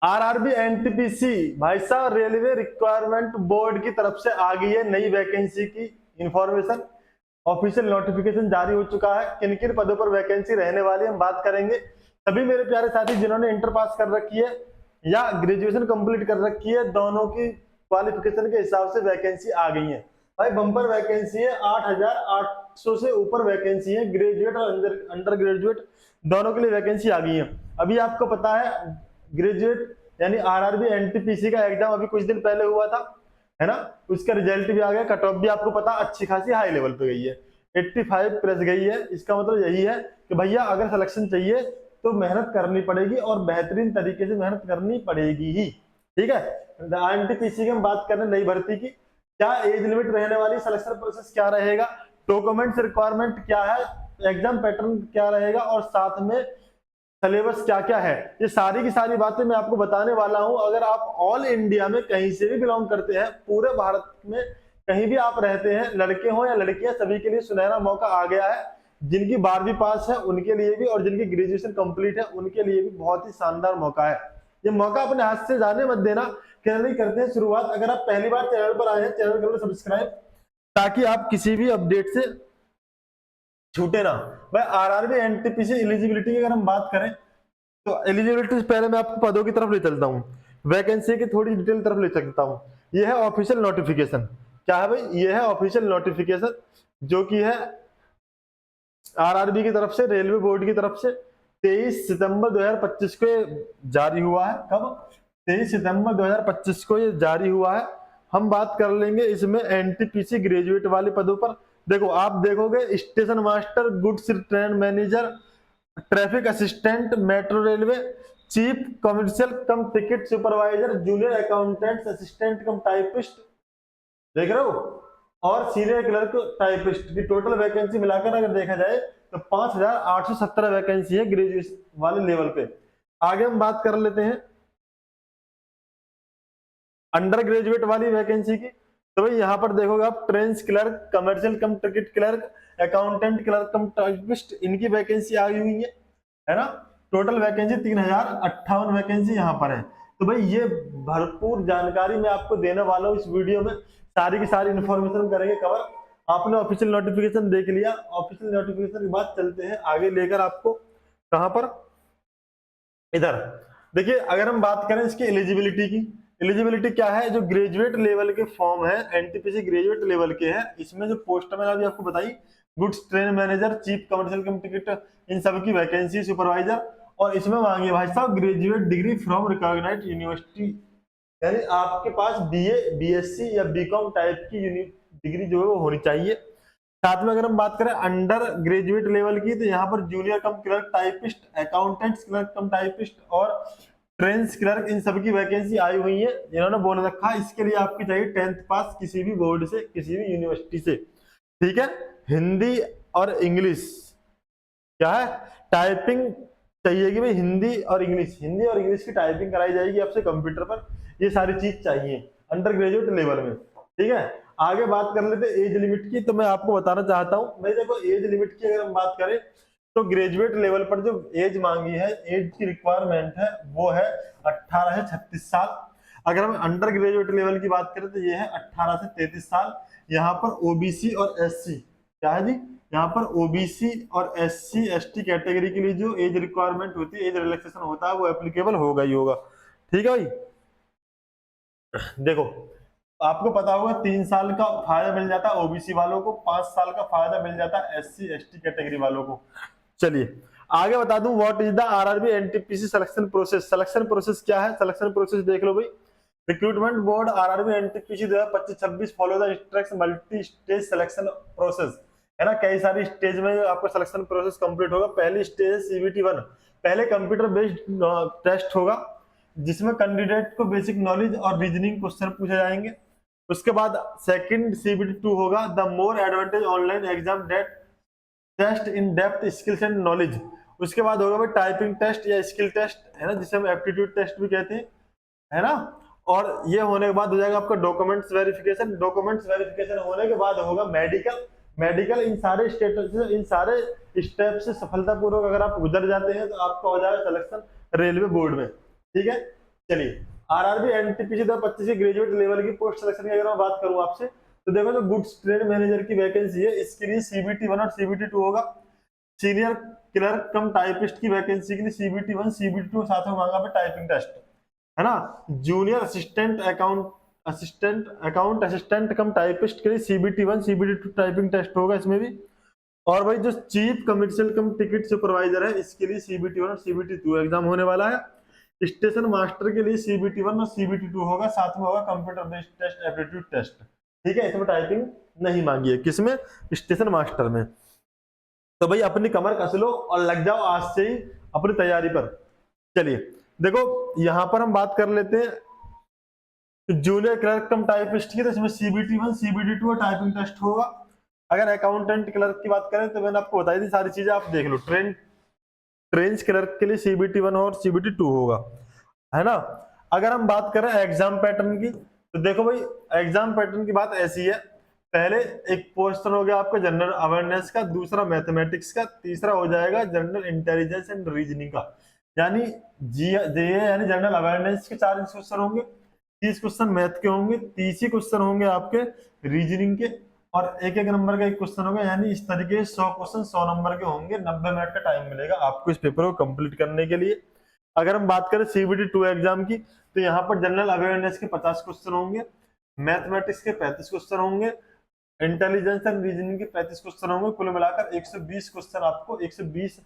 RRB NTPC भाई साहब railway requirement board की तरफ से आ गई है नई वैकेंसी की इंफॉर्मेशन। ऑफिशियल नोटिफिकेशन जारी हो चुका है। किन किन पदों पर वैकेंसी रहने वाली है हम बात करेंगे। सभी मेरे प्यारे साथी जिन्होंने इंटर पास कर रखी है या ग्रेजुएशन कंप्लीट कर रखी है, दोनों की क्वालिफिकेशन के हिसाब से वैकेंसी आ गई है। भाई बम्पर वैकेंसी है, 8,800 से ऊपर वैकेंसी है। ग्रेजुएट और अंडर ग्रेजुएट दोनों के लिए वैकेंसी आ गई है। अभी आपको पता है ग्रेजुएट यानी आरआरबी एनटीपीसी का एग्जाम अभी कुछ दिन पहले हुआ था, है ना। उसका रिजल्ट भी आ गया, कट ऑफ भी आपको पता अच्छी खासी हाई लेवल पे गई है, 85 प्लस गई है। इसका मतलब यही है कि भैया अगर सिलेक्शन चाहिए तो मेहनत करनी पड़ेगी और बेहतरीन तरीके से मेहनत करनी पड़ेगी ही। ठीक है, एनटीपीसी की हम बात करें नई भर्ती की, क्या एज लिमिट रहने वाली, सिलेक्शन प्रोसेस क्या रहेगा, डॉक्यूमेंट्स रिक्वायरमेंट क्या है, एग्जाम पैटर्न क्या रहेगा और साथ में सिलेबस क्या क्या है, ये सारी की सारी बातें मैं आपको बताने वाला हूं। अगर आप ऑल इंडिया में कहीं से भी बिलोंग करते हैं, पूरे भारत में कहीं भी आप रहते हैं, लड़के हो या लड़कियां, सभी के लिए सुनहरा मौका आ गया है। जिनकी 12वीं पास है उनके लिए भी और जिनकी ग्रेजुएशन कंप्लीट है उनके लिए भी बहुत ही शानदार मौका है। ये मौका अपने हाथ से जाने मत देना। कैसे करते हैं शुरुआत। अगर आप पहली बार चैनल पर आए हैं, चैनल कर लो सब्सक्राइब ताकि आप किसी भी अपडेट से छूटे ना। भाई आरआरबी एनटीपीसी एलिजिबिलिटी की अगर हम बात करें तो एलिजिबिलिटी से पहले मैं आपको पदों की तरफ ले चलता हूँ, वैकेंसी की थोड़ी डिटेल तरफ ले चलता हूँ। यह है ऑफिशियल नोटिफिकेशन। क्या है भाई, यह है ऑफिशियल नोटिफिकेशन जो कि है आरआरबी की तरफ से, रेलवे बोर्ड की तरफ से 23 सितंबर 2025 को जारी हुआ है। कब? 23 सितंबर 2025 को ये जारी हुआ है। हम बात कर लेंगे इसमें एनटीपीसी ग्रेजुएट वाले पदों पर। देखो आप देखोगे station master, goods train manager, traffic assistant metro railway, chief commercial cum ticket supervisor, junior accountant assistant कम टाइपिस्ट, देख रहे हो, और सीनियर क्लर्क टाइपिस्ट की टोटल वैकेंसी मिलाकर अगर देखा जाए तो 5,817 वैकेंसी है ग्रेजुएशन वाले लेवल पे। आगे हम बात कर लेते हैं अंडर ग्रेजुएट वाली वैकेंसी की। तो भाई यहाँ पर देखोगे आप train clerk, commercial cum ticket clerk, accountant clerk cum typist, इनकी वैकेंसी आई हुई है ना। टोटल वैकेंसी 3,058 वैकेंसी यहाँ पर है। तो भाई ये भरपूर जानकारी मैं आपको देने वाला हूँ इस वीडियो में। सारी की सारी इन्फॉर्मेशन करेंगे कवर। आपने ऑफिशियल नोटिफिकेशन देख लिया, ऑफिशियल नोटिफिकेशन के बाद चलते हैं आगे लेकर आपको कहां पर, इधर देखिए। अगर हम बात करें इसकी एलिजिबिलिटी की, एलिजिबिलिटी क्या है, जो ग्रेजुएट लेवल के फॉर्म है एनटीपीसी ग्रेजुएट लेवल के हैं, इसमें जो पोस्ट मैंने अभी आपको बताई, goods train manager, chief commercial cum ticket, इन सब की वैकेंसी, सुपरवाइजर, और इसमें मांगी भाई साहब graduate degree from recognised university, यानी आपके पास बीए, बीएससी या बीकॉम टाइप की डिग्री जो है वो होनी चाहिए। साथ में अगर हम बात करें अंडर ग्रेजुएट लेवल की, तो यहाँ पर junior cum clerk typist, accountants clerk cum typist और ट्रेंस क्लर्क, इन सब की वैकेंसी आई हुई है। इन्होंने बोल रखा इसके लिए आपकी चाहिए 10th पास किसी भी बोर्ड से, किसी भी यूनिवर्सिटी से। ठीक है, हिंदी और इंग्लिश, क्या है, टाइपिंग चाहिए कि भाई हिंदी और इंग्लिश, हिंदी और इंग्लिश की टाइपिंग कराई जाएगी आपसे कंप्यूटर पर। ये सारी चीज चाहिए अंडर ग्रेजुएट लेवल में। ठीक है, आगे बात कर लेते एज लिमिट की। तो मैं आपको बताना चाहता हूं भाई, देखो एज लिमिट की अगर हम बात करें तो ग्रेजुएट लेवल पर जो एज मांगी है, एज की रिक्वायरमेंट है, वो है 18 से 36 साल। अगर हम अंडर ग्रेजुएट लेवल की बात करें तो ये है 18 से 33 साल। यहाँ पर ओबीसी और एससी, क्या है जी, यहाँ पर ओबीसी और एससी एसटी कैटेगरी के लिए जो एज रिक्वायरमेंट होती है, एज रिलैक्सेशन होता है, वो एप्लीकेबल होगा ही होगा। ठीक है भाई, देखो आपको पता होगा 3 साल का फायदा मिल जाता है ओबीसी वालों को, 5 साल का फायदा मिल जाता है एससी एसटी कैटेगरी वालों को। चलिए आगे बता दूं what is the RRB NTPC selection process. Selection process क्या है, सिलेक्शन प्रोसेस देख लो भाई। Recruitment board RRB NTPC 2025-26 follow the strict multi stage selection process, है ना। कई सारी स्टेज में आपका सिलेक्शन प्रोसेस कंप्लीट होगा। पहली स्टेज सीबीटी 1, पहले कंप्यूटर बेस्ड टेस्ट होगा जिसमें कैंडिडेट को बेसिक नॉलेज और रीजनिंग क्वेश्चन पूछे जाएंगे। उसके बाद सेकंड सीबीटी 2 होगा, the more advantage online exam date test in depth skills and knowledge. उसके बाद होगा भाई टाइपिंग टेस्ट या स्किल टेस्ट, है ना, जिसे हम एप्टीट्यूड टेस्ट भी कहते हैं, है ना। और ये होने के बाद हो जाएगा आपका डॉक्यूमेंट्स वेरिफिकेशन। डॉक्यूमेंट्स वेरिफिकेशन होने के बाद होगा मेडिकल। मेडिकल इन सारे स्टेटस, इन सारे स्टेप से सफलतापूर्वक अगर आप गुजर जाते हैं तो आपका हो जाएगा सिलेक्शन रेलवे बोर्ड में। ठीक है, चलिए आरआरबी एनटीपीसी 2025 की ग्रेजुएट लेवल की पोस्ट सिलेक्शन की अगर मैं बात करूं आपसे, तो देखो जो गुड्स ट्रेड मैनेजर की वैकेंसी है इसके लिए सीबीटी 1 और सीबीटी 2 होगा। सीनियर क्लर्क कम टाइपिस्ट की वैकेंसी के लिए सीबीटी 1 सीबीटी 2 साथ में मांगा पे टाइपिंग टेस्ट, है ना। जूनियर असिस्टेंट असिस्टेंट कम टाइपिस्ट के लिए सीबीटी 1 सीबीटी 2 टाइपिंग टेस्ट होगा इसमें भी। और भाई जो chief commercial cum ticket supervisor है इसके लिए सीबीटी 1 और सीबीटी 2 एग्जाम होने वाला है। स्टेशन मास्टर के लिए सीबीटी 1 और सीबीटी 2 होगा, साथ में होगा computer based test aptitude test, ठीक है। इसमें टाइपिंग नहीं मांगी है, किसमें, स्टेशन मास्टर में। तो भाई अपनी कमर कस लो और लग जाओ आज से ही अपनी तैयारी पर। चलिए देखो यहां पर हम बात कर लेते हैं जूनियर क्लर्क कम टाइपिस्ट की, तो इसमें सीबीटी 1 सीबीटी 2 और टाइपिंग टेस्ट होगा। अगर अकाउंटेंट क्लर्क की बात करें तो मैंने आपको बताई थी सारी चीजें, आप देख लो। ट्रेंच क्लर्क के लिए सीबीटी 1 और सीबीटी 2 होगा, है ना। अगर हम बात करें एग्जाम पैटर्न की, तो देखो भाई एग्जाम पैटर्न की बात ऐसी है, पहले एक क्वेश्चन हो गया आपका जनरल अवेयरनेस का, दूसरा मैथमेटिक्स का, तीसरा हो जाएगा जनरल इंटेलिजेंस एंड रीजनिंग का, यानी जी यानी जनरल अवेयरनेस के 40 क्वेश्चन होंगे, 30 क्वेश्चन मैथ के होंगे, 30 ही क्वेश्चन होंगे आपके रीजनिंग के, और एक एक नंबर का एक क्वेश्चन होगा, यानी इस तरीके से 100 क्वेश्चन 100 नंबर के होंगे। 90 मिनट का टाइम मिलेगा आपको इस पेपर को कंप्लीट करने के लिए। अगर हम बात करें सीबीटी 2 एग्जाम की, तो यहाँ पर जनरल अवेयरनेस के 50 क्वेश्चन होंगे, मैथमेटिक्स के 35 क्वेश्चन होंगे, इंटेलिजेंस एंड रीजनिंग के 35 क्वेश्चन होंगे। कुल मिलाकर 120 क्वेश्चन आपको 120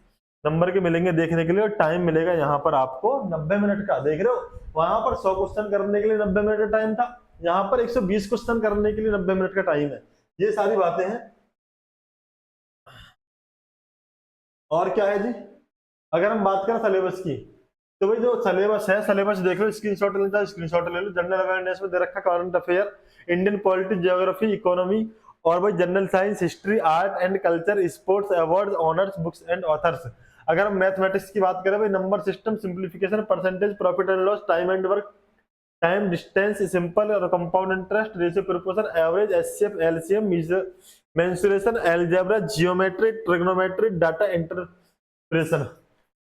नंबर के मिलेंगे देखने के लिए, और टाइम मिलेगा यहाँ पर आपको 90 मिनट का। देख रहे हो वहां पर 100 क्वेश्चन करने के लिए 90 मिनट का टाइम था, यहाँ पर 120 क्वेश्चन करने के लिए 90 मिनट का टाइम है। ये सारी बातें हैं। और क्या है जी, अगर हम बात करें सिलेबस की, तो भाई जो सिलेबस है, सिलेबस देख लो, स्क्रीनशॉट लेना, स्क्रीनशॉट ले लो। जनरल अवेयरनेस में दे रखा current affair, Indian politics, geography, economy, और भाई general science, history, art and culture, sports, awards, honours, books and authors. अगर हम मैथमेटिक्स की बात करें भाई, number system, simplification, percentage, profit and loss, time and work, time, distance, simple और compound interest, ratio, proportion, average, HCF, LCM, mensuration, algebra, geometry, trigonometry, data interpretation,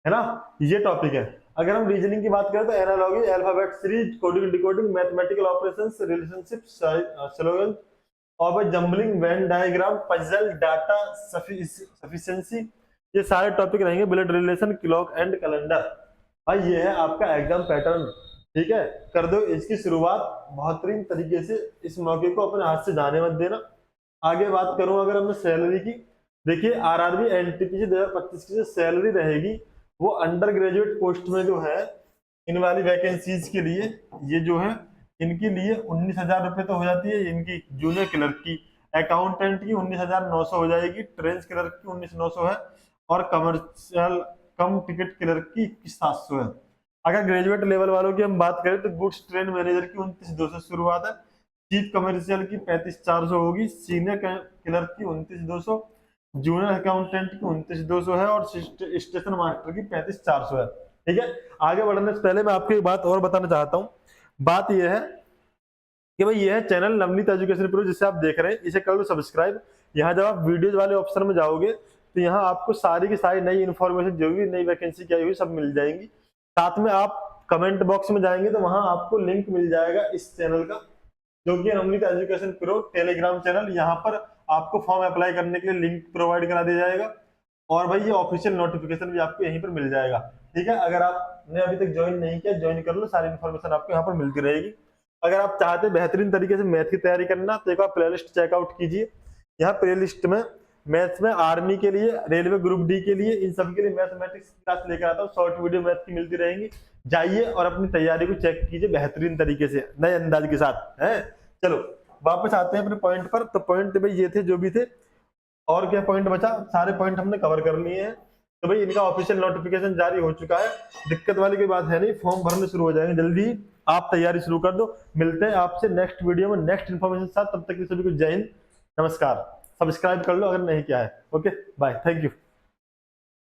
है ना। ये टॉपिक है। अगर हम रीजनिंग की बात करें तो analogy, alphabet series, coding, decoding, mathematical operations, relationship, slogan, और भाई jumbling, Venn diagram, puzzle, data sufficiency, ये सारे टॉपिक रहेंगे। Blood relation, clock and calendar. भाई ये है आपका एग्जाम पैटर्न, ठीक है। कर दो इसकी शुरुआत बेहतरीन तरीके से, इस मौके को अपने हाथ से जाने मत देना। आगे बात करूं अगर हमने सैलरी की, देखिए आरआरबी एनटीपीसी 2025 की जो सैलरी रहेगी वो अंडर ग्रेजुएट पोस्ट में जो है इन वाली वैकेंसीज के लिए, ये जो है इनके लिए 19,000 रुपये तो हो जाती है इनकी जूनियर क्लर्क की, अकाउंटेंट की 19,900 हो जाएगी, ट्रेंच क्लर्क की 19,900 है, और कमर्शियल कम टिकट क्लर्क की 21,700 है। अगर ग्रेजुएट लेवल वालों की हम बात करें तो गुड्स ट्रेड मैनेजर की 29,200 शुरुआत है, चीफ कमर्शियल की 35,400 होगी, सीनियर क्लर्क की 29,200, जूनियर अकाउंटेंट की 29,200 है, और स्टेशन मास्टर की 35,400 है, ठीक है। आगे बढ़ने से पहले मैं आपको एक बात और बताना चाहता हूँ। बात यह है कि भाई यह है चैनल नवनीत एजुकेशन प्रो, जिसे आप देख रहे हैं, इसे कर लो सब्सक्राइब। यहाँ जब आप वीडियोज वाले ऑप्शन में जाओगे तो यहाँ आपको सारी की सारी नई इन्फॉर्मेशन जो भी नई वैकेंसी की आई हुई सब मिल जाएंगी। साथ में आप कमेंट बॉक्स में जाएंगे तो वहां आपको लिंक मिल जाएगा इस चैनल का, जो कि Navneet education pro Telegram channel. यहाँ पर आपको फॉर्म अप्लाई करने के लिए लिंक प्रोवाइड करा दिया जाएगा, और भाई ये ऑफिशियल नोटिफिकेशन भी आपको यहीं पर मिल जाएगा, ठीक है। अगर आपने अभी तक ज्वाइन नहीं किया, ज्वाइन कर लो, सारी इन्फॉर्मेशन आपको यहाँ पर मिलती रहेगी। अगर आप चाहते हैं बेहतरीन तरीके से मैथ की तैयारी करना तो एक बार प्लेलिस्ट चेकआउट कीजिए। यहाँ प्लेलिस्ट में मैथ्स में आर्मी के लिए, रेलवे ग्रुप डी के लिए, इन सब के लिए मैथमेटिक्स की क्लास लेकर आता हूँ, शॉर्ट वीडियो मैथ की मिलती रहेंगी। जाइए और अपनी तैयारी को चेक कीजिए बेहतरीन तरीके से, नए अंदाज के साथ, है। चलो वापस आते हैं अपने पॉइंट पर। तो पॉइंट भाई ये थे जो भी थे, और क्या पॉइंट बचा, सारे पॉइंट हमने कवर कर लिए हैं। तो भाई इनका ऑफिशियल नोटिफिकेशन जारी हो चुका है, दिक्कत वाली कोई बात है नहीं, फॉर्म भरने शुरू हो जाएंगे जल्दी ही, आप तैयारी शुरू कर दो। मिलते हैं आपसे नेक्स्ट वीडियो में नेक्स्ट इन्फॉर्मेशन के साथ, तब तक के सभी को जय हिंद, नमस्कार। सब्सक्राइब कर लो अगर नहीं किया है। Okay bye, thank you.